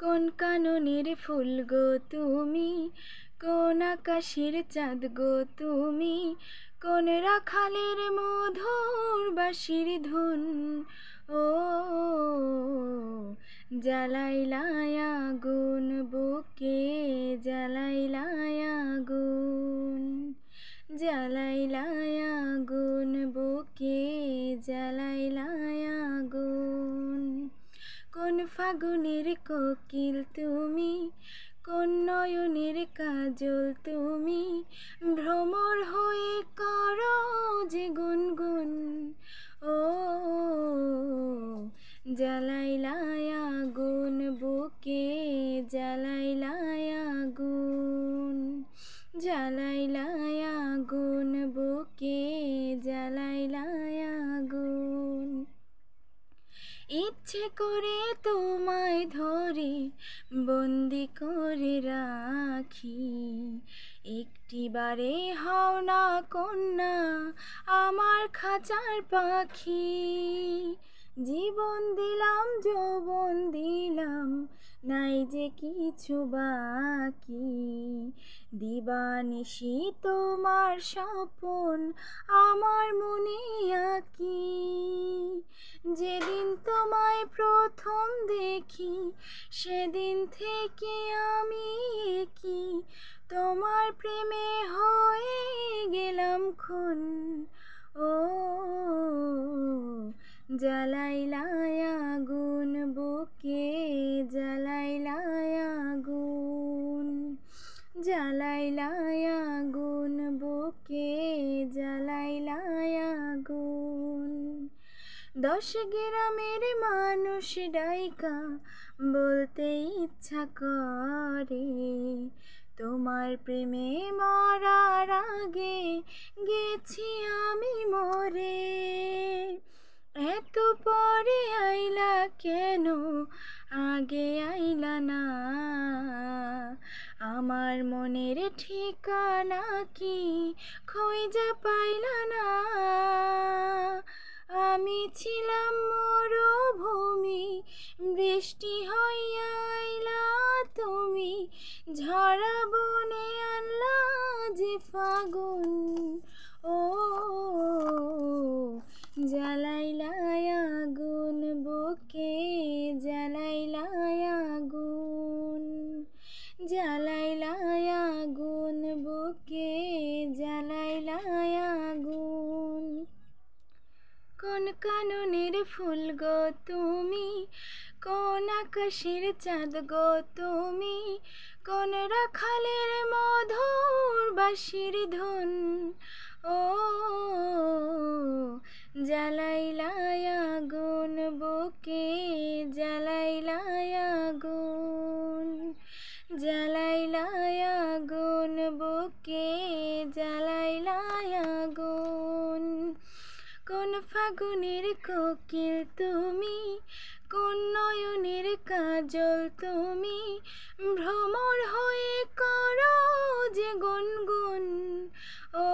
কোন কাননের ফুল গো তুমি, কোন আকাশের চাঁদ গো তুমি, কোন রাখালের মধুর বাঁশির ধুন। ও জ্বালাইলায় আগুন বুকে, জ্বালাইলায় আগুন, জ্বালাইলায় আগুন বুকে, জ্বালাইলায় আগুন। কোন ফাগুনের কোকিল তুমি, কোন নয়নের কাজল তুমি, ভ্রমর হয়ে করো যে গুনগুন। ও জ্বালাইলায় আগুন বুকে, জ্বালাইলায় আগুন, জ্বালাইলায় আগুন বুকে, জ্বালাইলায় আগুন। ইচ্ছে করে তোমায় ধরে বন্দি করে রাখি, একটিবারে হও না কন্যা আমার খাঁচার পাখি। জীবন দিলাম যৌবন দিলাম, নাই যে কিছু বাকি, দিবানিশি তোমার স্বপন আমার মনে আঁকি। যেদিন তোমায় প্রথম দেখি সেদিন থেকে আমি কি তোমার প্রেমে হয়ে গেলাম খুন। ও জ্বালাইলায় আগুন বুকে, জ্বালাইলায় আগুন, জ্বালাইলায় আগুন বুকে, জ্বালাইলায় আগুন। 10 গ্রামের মানুষ ডাইকা বলতে ইচ্ছা করে, তোমার প্রেমে মরার আগে গেছি আমি মরে। এত পরে আইলা কেন, আগে আইলা না, আমার মনের ঠিকানা কি খুঁজে পাইলা না। আমি ছিলাম মরুভূমি, বৃষ্টি হইয়া আইলা তুমি, ঝরা বনে আনলা যে ফাগুন। ও জ্বালাইলায় আগুন বুকে, জ্বালাইলায় আগুন, জ্বালাইলায় আগুন বুকে, জ্বালাইলায় আগুন। কোন কাননের ফুল গো তুমি, কোন আকাশের চাঁদ গো তুমি, কোন রাখালের মধুর বাঁশির ধুন। ও জ্বালাইলায় আগুন বুকে, জ্বালাইলায় আগুন, জ্বালাইলায় আগুন বুকে, জ্বালাইলায় আগুন। কোন ফাগুনের কোকিল তুমি, কোন নয়নের কাজল তুমি, ভ্রমর হয়ে করো যে গুনগুন। ও